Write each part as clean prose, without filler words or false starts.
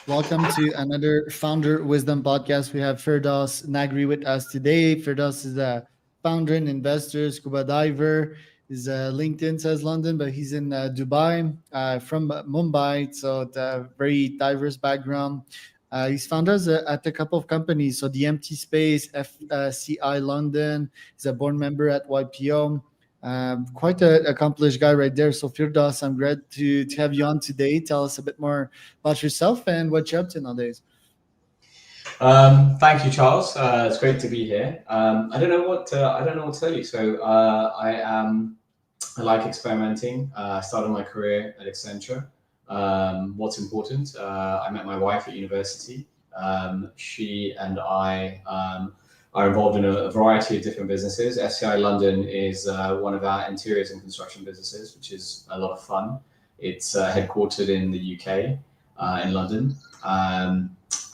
Welcome to another Founder Wisdom podcast. We have Firdaus Nagree with us today. Firdaus is a founder and investor, scuba diver. His LinkedIn says London, but he's in Dubai, from Mumbai. So it's a very diverse background. He's founded at a couple of companies. So the Empty Space, FCI London. He's a board member at YPO. Quite an accomplished guy right there. So Firdaus, I'm glad to have you on today. Tell us a bit more about yourself and what you're up to nowadays. Thank you, Charles. It's great to be here. I don't know what to tell you. I like experimenting. I started my career at Accenture. What's important? I met my wife at university. She and I are involved in a variety of different businesses. SCI London is one of our interiors and construction businesses, which is a lot of fun. It's headquartered in the UK, in London.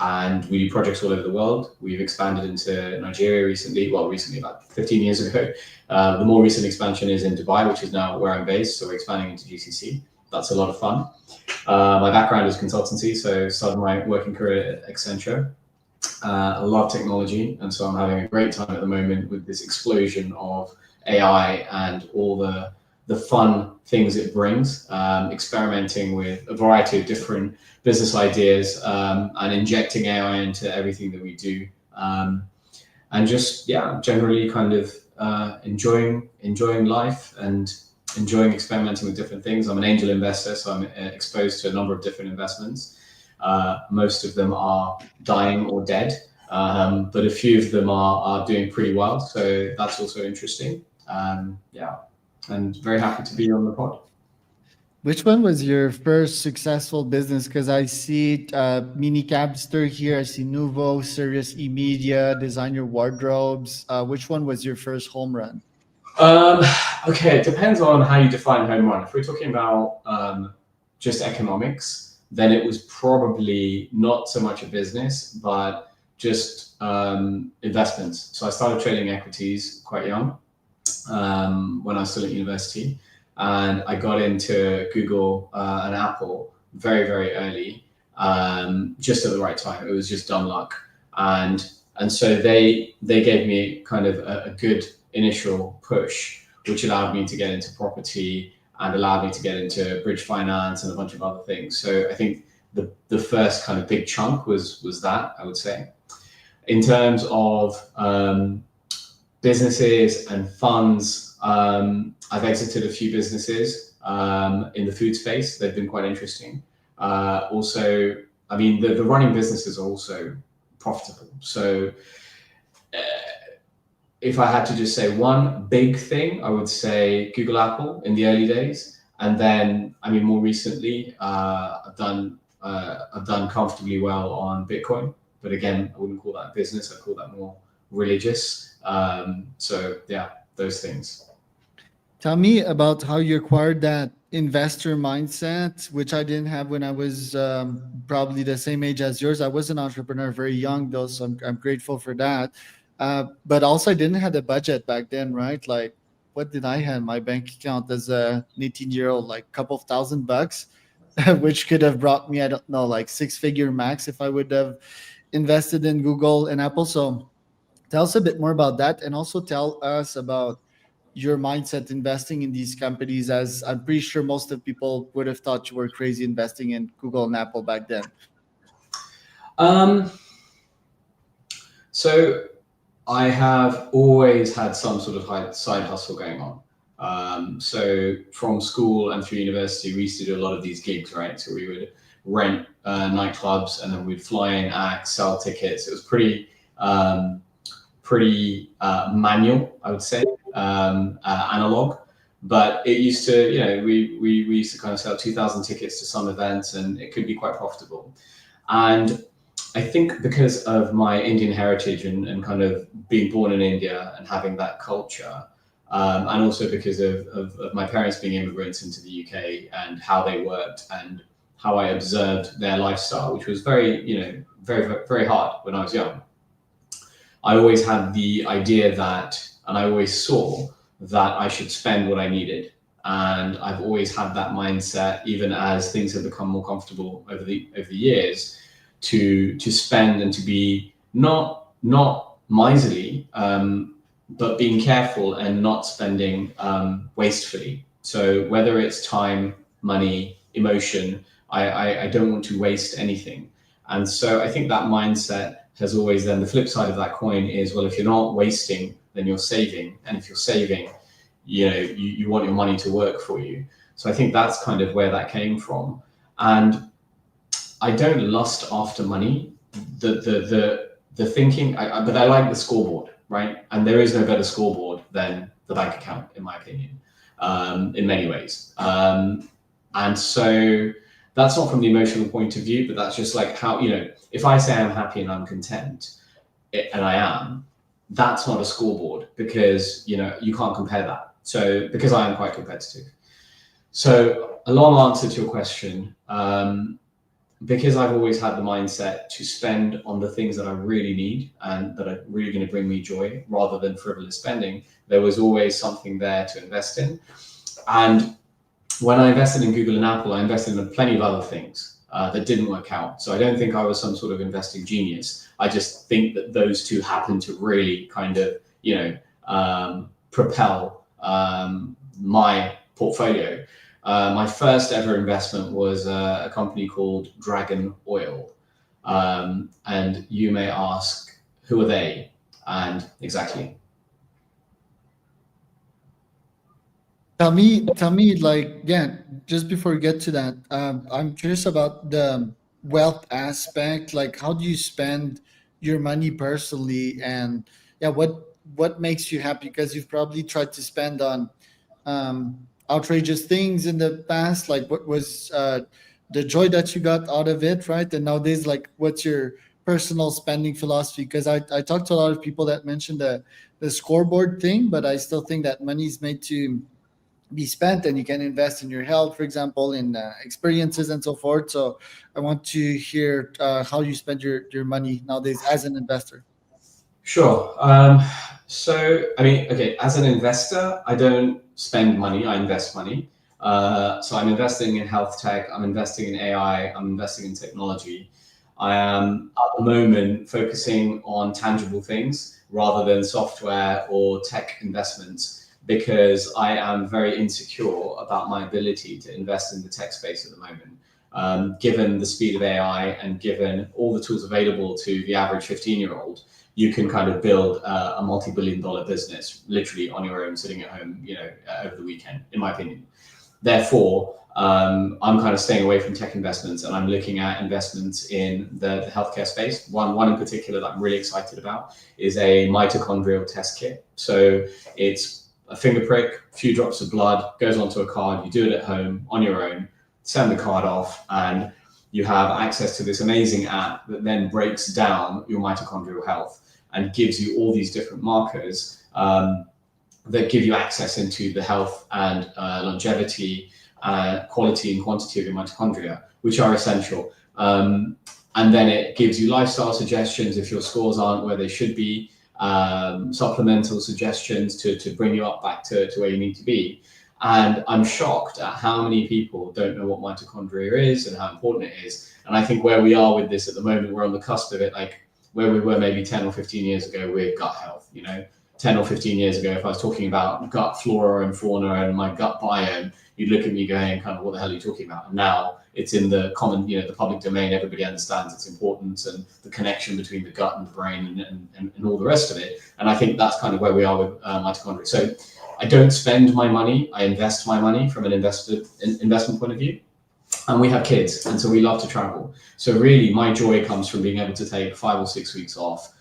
And we do projects all over the world. We've expanded into Nigeria recently, about 15 years ago. The more recent expansion is in Dubai, which is now where I'm based. So we're expanding into GCC. That's a lot of fun. My background is consultancy, so started my working career at Accenture. I love technology, and so I'm having a great time at the moment with this explosion of AI and all the fun things it brings, experimenting with a variety of different business ideas, and injecting AI into everything that we do, and just generally kind of enjoying life and enjoying experimenting with different things. I'm an angel investor, so I'm exposed to a number of different investments. Most of them are dying or dead, but a few of them are doing pretty well. So that's also interesting. And very happy to be on the pod. Which one was your first successful business? Because I see Mini Capster here. I see Nuvo, Sirius E Media, Design Your Wardrobes. Which one was your first home run? Um, okay, it depends on how you define home run. If we're talking about just economics, then it was probably not so much a business, but just investments. So I started trading equities quite young, when I was still at university, and I got into Google and Apple very, very early, just at the right time. It was just dumb luck, and so they gave me kind of a good initial push, which allowed me to get into property and allowed me to get into bridge finance and a bunch of other things. So I think the first kind of big chunk was that, I would say. In terms of businesses and funds, I've exited a few businesses in the food space. They've been quite interesting. Also, I mean, the running businesses are also profitable. So if I had to just say one big thing, I would say Google, Apple in the early days, and then I mean more recently, I've done comfortably well on Bitcoin, but again, I wouldn't call that business. I call that more religious. So yeah, those things. Tell me about how you acquired that investor mindset, which I didn't have when I was probably the same age as yours. I was an entrepreneur very young, though, so I'm grateful for that. But also, I didn't have a budget back then, right? Like, what did I have in my bank account as a 18-year-old? Like, a couple of $1,000, which could have brought me, I don't know, like six-figure max if I would have invested in Google and Apple. So, tell us a bit more about that, and also tell us about your mindset investing in these companies, as I'm pretty sure most of people would have thought you were crazy investing in Google and Apple back then. Um, so I have always had some sort of side hustle going on. So from school and through university, we used to do a lot of these gigs, right? So we would rent nightclubs, and then we'd fly in acts, sell tickets. It was pretty manual, I would say, analog. But it used to, we used to kind of sell 2,000 tickets to some events, and it could be quite profitable. And I think because of my Indian heritage and kind of being born in India and having that culture, and also because of my parents being immigrants into the UK and how they worked and how I observed their lifestyle, which was very, very, very hard when I was young. I always had the idea that, and I always saw that I should spend what I needed. And I've always had that mindset, even as things have become more comfortable over the years. to spend and to be not miserly, but being careful and not spending wastefully. So whether it's time, money, emotion, I don't want to waste anything. And so I think that mindset has always, then the flip side of that coin is, well, if you're not wasting, then you're saving. And if you're saving, you want your money to work for you. So I think that's kind of where that came from. And I don't lust after money. The thinking, but I like the scoreboard, right? And there is no better scoreboard than the bank account, in my opinion, in many ways. And so that's not from the emotional point of view, but that's just like how, if I say I'm happy and I'm content, and I am, that's not a scoreboard, because, you can't compare that. So, because I am quite competitive. So a long answer to your question, because I've always had the mindset to spend on the things that I really need and that are really going to bring me joy rather than frivolous spending, there was always something there to invest in. And when I invested in Google and Apple, I invested in plenty of other things that didn't work out. So I don't think I was some sort of investing genius. I just think that those two happened to really kind of, propel my portfolio. My first ever investment was a company called Dragon Oil. And you may ask, who are they? And exactly. Tell me, like, yeah, just before we get to that, I'm curious about the wealth aspect. Like, how do you spend your money personally? And yeah, what makes you happy? Because you've probably tried to spend on outrageous things in the past. Like, what was the joy that you got out of it, right? And nowadays, like, what's your personal spending philosophy? Because I talked to a lot of people that mentioned the scoreboard thing, but I still think that money is made to be spent, and you can invest in your health, for example, in experiences and so forth. So I want to hear how you spend your money nowadays as an investor. Sure. So, I mean, okay, as an investor, I don't spend money, I invest money. So I'm investing in health tech, I'm investing in AI, I'm investing in technology. I am at the moment focusing on tangible things rather than software or tech investments, because I am very insecure about my ability to invest in the tech space at the moment. Given the speed of AI and given all the tools available to the average 15-year-old, you can kind of build a multi-billion-dollar business literally on your own, sitting at home, over the weekend, in my opinion. Therefore, I'm kind of staying away from tech investments, and I'm looking at investments in the healthcare space. One in particular that I'm really excited about is a mitochondrial test kit. So it's a finger prick, a few drops of blood, goes onto a card. You do it at home on your own, send the card off, and you have access to this amazing app that then breaks down your mitochondrial health and gives you all these different markers that give you access into the health and longevity, quality and quantity of your mitochondria, which are essential. And then it gives you lifestyle suggestions if your scores aren't where they should be, supplemental suggestions to bring you up back to where you need to be. And I'm shocked at how many people don't know what mitochondria is and how important it is. And I think where we are with this at the moment, we're on the cusp of it, like where we were maybe 10 or 15 years ago with gut health. 10 or 15 years ago, if I was talking about gut flora and fauna and my gut biome, you'd look at me going, kind of, what the hell are you talking about? And now it's in the common, the public domain. Everybody understands its importance and the connection between the gut and the brain and all the rest of it. And I think that's kind of where we are with mitochondria. So I don't spend my money, I invest my money from an investment point of view. And we have kids, and so we love to travel. So really, my joy comes from being able to take 5 or 6 weeks off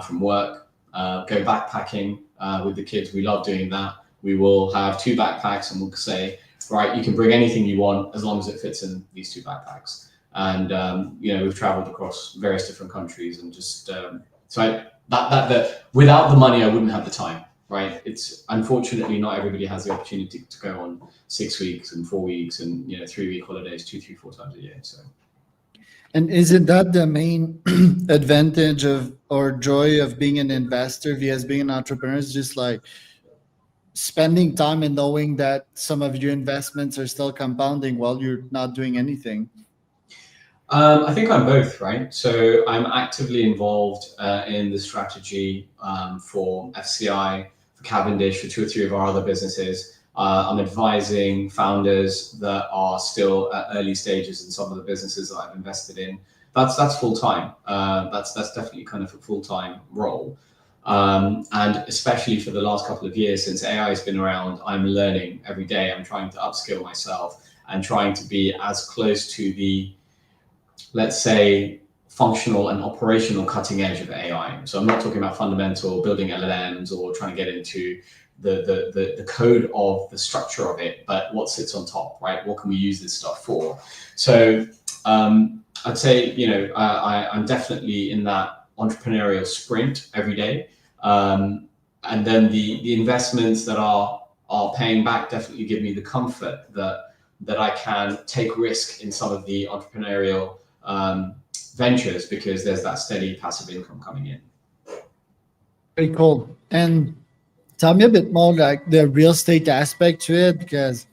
from work, go backpacking with the kids. We love doing that. We will have 2 backpacks, and we'll say, right, you can bring anything you want as long as it fits in these 2 backpacks. And we've traveled across various different countries, and just without the money, I wouldn't have the time. Right. It's unfortunately not everybody has the opportunity to go on 6 weeks and 4 weeks and 3-week holidays 2, 3, 4 times a year. So, and isn't that the main advantage of or joy of being an investor vs being an entrepreneur? Is just like spending time and knowing that some of your investments are still compounding while you're not doing anything. I think I'm both, right? So I'm actively involved in the strategy for FCI, for Cavendish, for 2 or 3 of our other businesses. I'm advising founders that are still at early stages in some of the businesses that I've invested in. That's full time. That's definitely kind of a full time role. And especially for the last couple of years since AI has been around, I'm learning every day. I'm trying to upskill myself and trying to be as close to the, let's say, functional and operational cutting edge of AI. So I'm not talking about fundamental building LLMs or trying to get into the code of the structure of it, but what sits on top, right? What can we use this stuff for? So I'd say, I'm definitely in that entrepreneurial sprint every day. And then the investments that are paying back definitely give me the comfort that I can take risk in some of the entrepreneurial ventures because there's that steady passive income coming in. Very cool. And tell me a bit more like the real estate aspect to it, because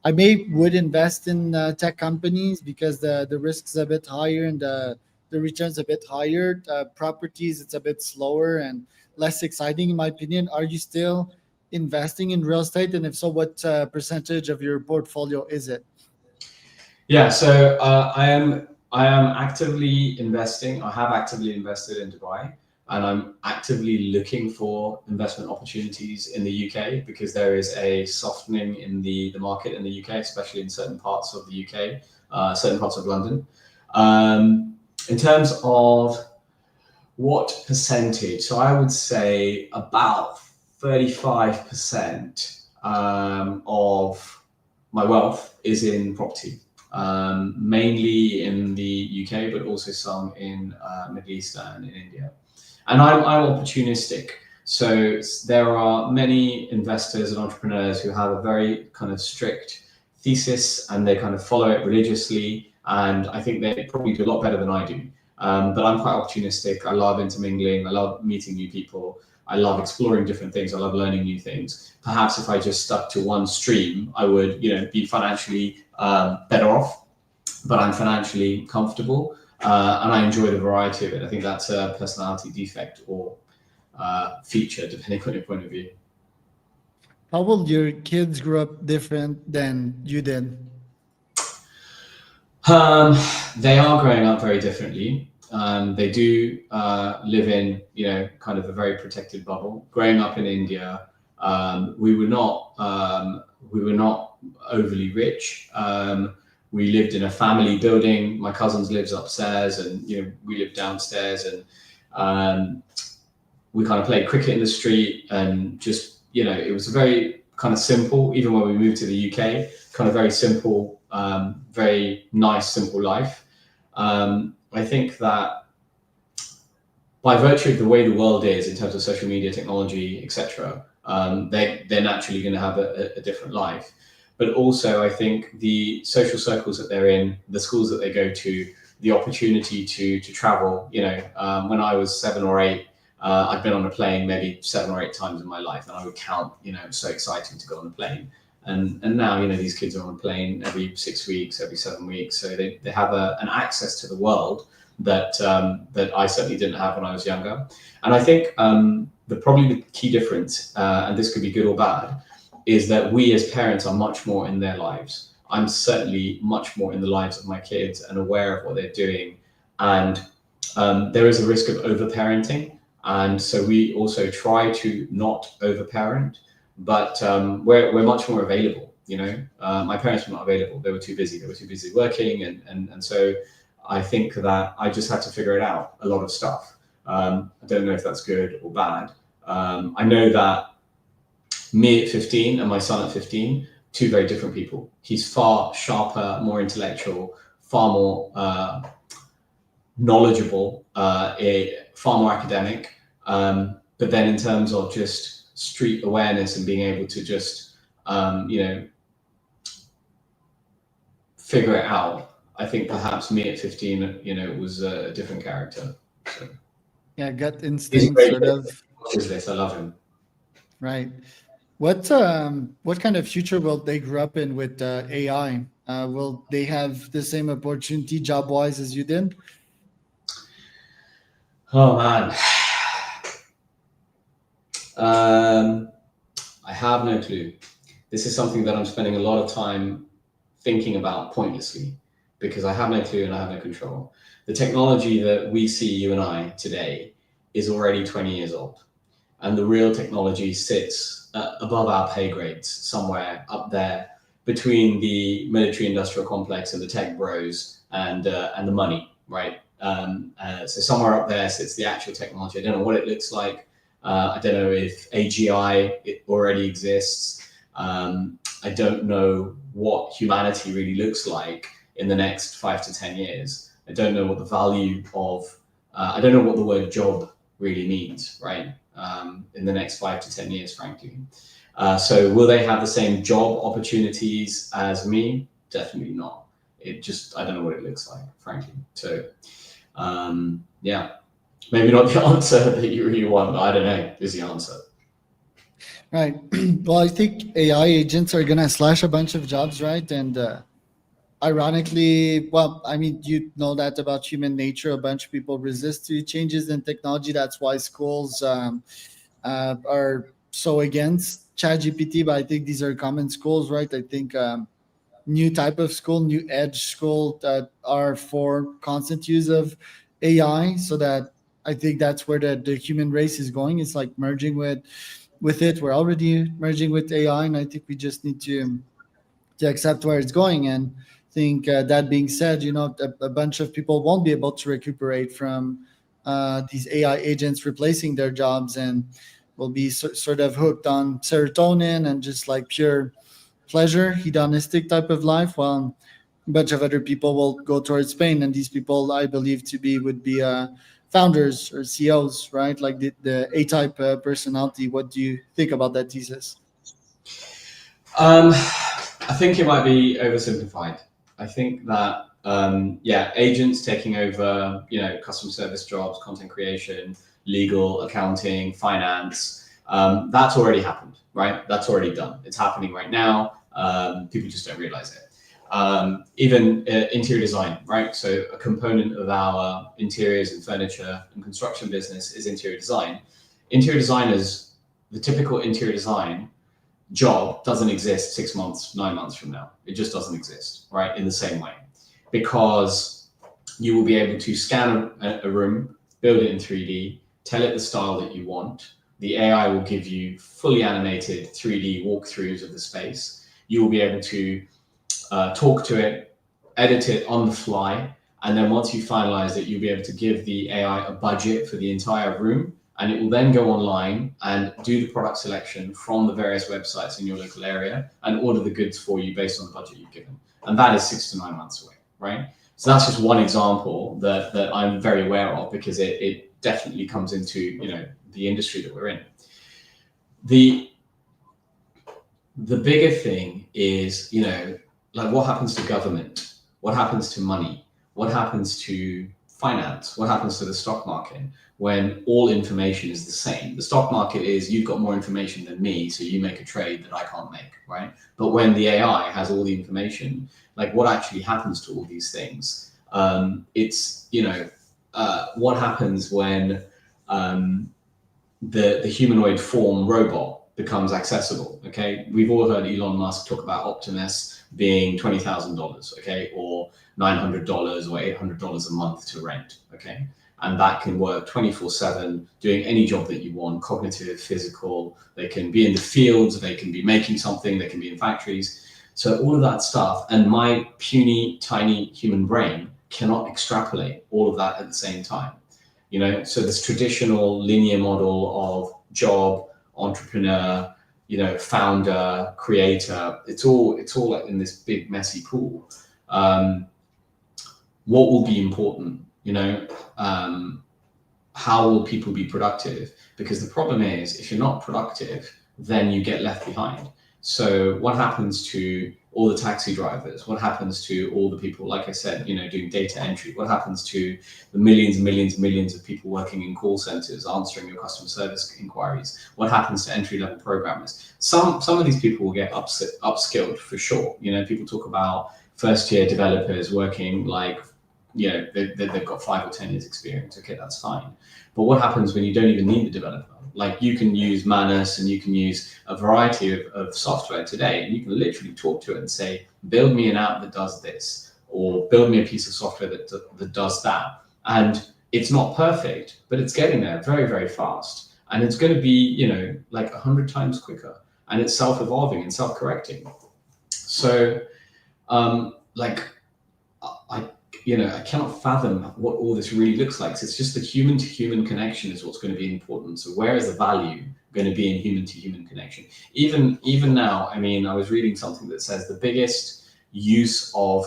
I would invest in tech companies because the risk's a bit higher and the returns a bit higher. Properties, it's a bit slower and less exciting in my opinion. Are you still investing in real estate, and if so, what percentage of your portfolio is it? Yeah, so I am actively investing. I have actively invested in Dubai, and I'm actively looking for investment opportunities in the UK because there is a softening in the market in the UK, especially in certain parts of the UK, certain parts of London. In terms of what percentage, so I would say about 35% of my wealth is in property. Mainly in the UK, but also some in Middle East and in India. And I'm opportunistic. So there are many investors and entrepreneurs who have a very kind of strict thesis and they kind of follow it religiously. And I think they probably do a lot better than I do. But I'm quite opportunistic. I love intermingling. I love meeting new people. I love exploring different things. I love learning new things. Perhaps if I just stuck to one stream, I would, be financially better off, but I'm financially comfortable and I enjoy the variety of it. I think that's a personality defect or feature, depending on your point of view. How will your kids grow up different than you did? They are growing up very differently. They do live in, kind of a very protected bubble. Growing up in India, we were not overly rich. We lived in a family building. My cousins lived upstairs, and we lived downstairs, and we kind of played cricket in the street, and just it was very kind of simple. Even when we moved to the UK, kind of very simple, very nice, simple life. I think that by virtue of the way the world is in terms of social media, technology, etc., they're naturally going to have a different life. But also, I think the social circles that they're in, the schools that they go to, the opportunity to travel. When I was 7 or 8, I'd been on a plane maybe 7 or 8 times in my life, and I would count. It was so exciting to go on a plane. And now these kids are on a plane every 6 weeks, every 7 weeks, so they have an access to the world that I certainly didn't have when I was younger. And I think probably the key difference, and this could be good or bad, is that we as parents are much more in their lives. I'm certainly much more in the lives of my kids and aware of what they're doing. And there is a risk of overparenting. And so we also try to not overparent, but we're much more available. My parents were not available. They were too busy. They were too busy working. And so I think that I just had to figure it out, a lot of stuff. I don't know if that's good or bad. I know that me at 15 and my son at 15, 2 very different people. He's far sharper, more intellectual, far more knowledgeable, far more academic. But then in terms of just street awareness and being able to just, figure it out, I think perhaps me at 15, was a different character. So. Yeah, gut instinct sort of. Watches this, I love him. Right. What kind of future will they grow up in with AI? Will they have the same opportunity job wise as you did? Oh man, I have no clue. This is something that I'm spending a lot of time thinking about pointlessly because I have no clue and I have no control. The technology that we see, you and I, today is already 20 years old. And the real technology sits above our pay grades, somewhere up there between the military industrial complex and the tech bros and the money, right? So somewhere up there sits the actual technology. I don't know what it looks like. I don't know if AGI it already exists. I don't know what humanity really looks like in the next 5 to 10 years. I don't know what the value of, I don't know what the word job really means, right? In the next 5 to 10 years, frankly. So will they have the same job opportunities as me? Definitely not. It just, I don't know what it looks like, frankly. So, yeah, maybe not the answer that you really want, but I don't know, is the answer. Right. Well, I think AI agents are gonna slash a bunch of jobs, right? And ironically, well, I mean, you know that about human nature. A bunch of people resist to changes in technology. That's why schools are so against ChatGPT. But I think these are common schools, right? I think new type of school, new edge school that are for constant use of AI, so that I think that's where the human race is going. It's like merging with it. We're already merging with AI, and I think we just need to accept where it's going. And think that being said, a bunch of people won't be able to recuperate from these AI agents replacing their jobs, and will be sort of hooked on serotonin and just like pure pleasure, hedonistic type of life, while a bunch of other people will go towards Spain. And these people, I believe, to be would be founders or CEOs, right? Like the A-type personality. What do you think about that thesis? Um, I think it might be oversimplified. I think that yeah, agents taking over, customer service jobs, content creation, legal, accounting, finance, that's already happened, right? That's already done. It's happening right now. People just don't realize it. Even interior design, right? So a component of our interiors and furniture and construction business is interior design. Interior designers, the typical interior design job doesn't exist 6 months, 9 months from now. It just doesn't exist, right? In the same way, because you will be able to scan a room, build it in 3D, tell it the style that you want. The AI will give you fully animated 3D walkthroughs of the space. You will be able to talk to it, edit it on the fly, and then once you finalize it, you'll be able to give the AI a budget for the entire room, and it will then go online and do the product selection from the various websites in your local area and order the goods for you based on the budget you've given. And that is 6 to 9 months away, right? So that's just one example that I'm very aware of, because it definitely comes into the industry that we're in. The bigger thing is, like, what happens to government? What happens to money? What happens to finance? What happens to the stock market when all information is the same? The stock market is, you've got more information than me, so you make a trade that I can't make, right? But when the AI has all the information, like, what actually happens to all these things? It's, what happens when the humanoid form robot becomes accessible? Okay, we've all heard Elon Musk talk about Optimus being $20,000, okay, or $900 or $800 a month to rent, okay, and that can work 24/7, doing any job that you want, cognitive, physical. They can be in the fields, they can be making something, they can be in factories. So all of that stuff, and my puny, tiny human brain cannot extrapolate all of that at the same time. So this traditional linear model of job, entrepreneur, founder, creator, it's all like in this big messy pool. What will be important? How will people be productive? Because the problem is, if you're not productive, then you get left behind. So what happens to all the taxi drivers? What happens to all the people, like I said, doing data entry? What happens to the millions and millions and millions of people working in call centers, answering your customer service inquiries? What happens to entry-level programmers? Some of these people will get upskilled for sure. People talk about first year developers working like, they've got 5 or 10 years experience. Okay, that's fine. But what happens when you don't even need the developer? Like, you can use Manus and you can use a variety of software today, and you can literally talk to it and say, build me an app that does this, or build me a piece of software that does that. And it's not perfect, but it's getting there very, very fast. And it's going to be, like 100 times quicker. And it's self-evolving and self-correcting. So, I cannot fathom what all this really looks like. So it's just the human-to-human connection is what's going to be important. So where is the value going to be in human-to-human connection? Even now, I mean, I was reading something that says the biggest use of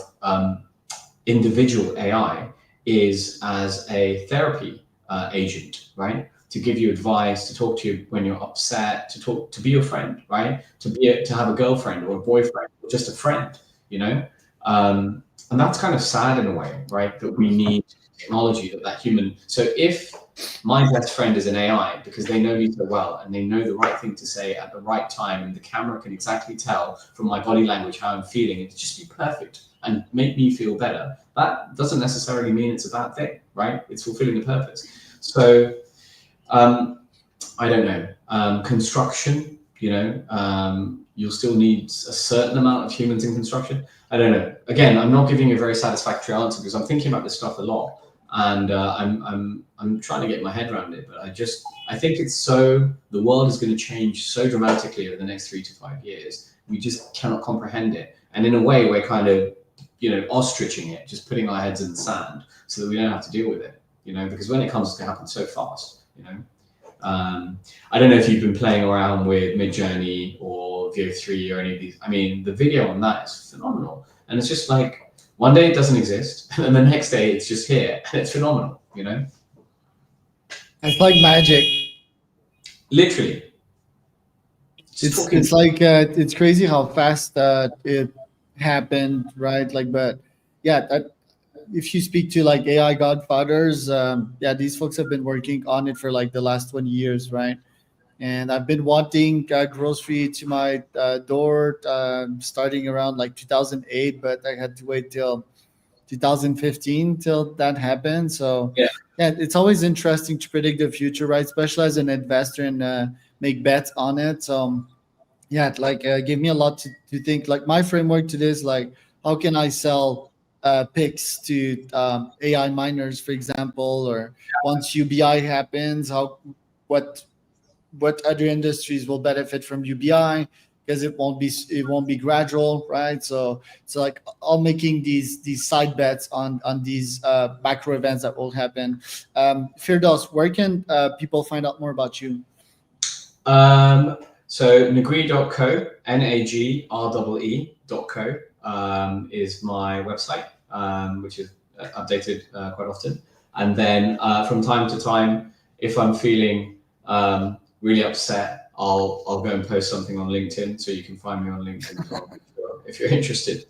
individual AI is as a therapy agent, right? To give you advice, to talk to you when you're upset, to be your friend, right? To have a girlfriend or a boyfriend, or just a friend, and that's kind of sad in a way, right? That we need technology, that human. So if my best friend is an AI because they know me so well and they know the right thing to say at the right time, and the camera can exactly tell from my body language how I'm feeling, it'd just be perfect and make me feel better. That doesn't necessarily mean it's a bad thing, right? It's fulfilling the purpose. So I don't know. Construction, you'll still need a certain amount of humans in construction. I don't know. Again, I'm not giving you a very satisfactory answer because I'm thinking about this stuff a lot, and I'm trying to get my head around it. But I think the world is going to change so dramatically over the next 3 to 5 years. We just cannot comprehend it, and in a way, we're kind of ostriching it, just putting our heads in the sand so that we don't have to deal with it. Because when it comes, it's going to happen so fast. I don't know if you've been playing around with Midjourney or VO3 or any of these. I mean, the video on that is phenomenal. And it's just like, one day it doesn't exist, and then the next day it's just here, and it's phenomenal, It's like magic. Literally. It's like it's crazy how fast it happened, right? Like, but yeah, if you speak to like AI godfathers, these folks have been working on it for like the last 20 years, right? And I've been wanting grocery to my door starting around like 2008, but I had to wait till 2015 till that happened. So Yeah. it's always interesting to predict the future, right? Especially as an investor and make bets on it. So give me a lot to think. Like my framework to this, like how can I sell picks to AI miners, for example, or once UBI happens, what other industries will benefit from UBI, because it won't be gradual, right? So like all making these side bets on these macro events that will happen. Firdaus, where can people find out more about you? So nagree.co, nagree.co is my website, which is updated quite often. And then from time to time, if I'm feeling really upset, I'll go and post something on LinkedIn, so you can find me on LinkedIn as well, if you're interested.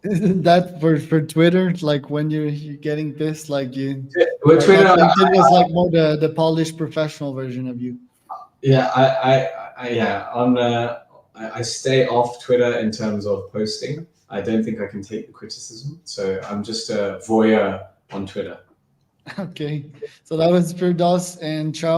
Isn't that for Twitter? Like when you're getting pissed, like you. With Twitter, LinkedIn was like more the polished professional version of you. Yeah, I stay off Twitter in terms of posting. I don't think I can take the criticism, so I'm just a voyeur on Twitter. Okay, so that was Firdaus, and ciao.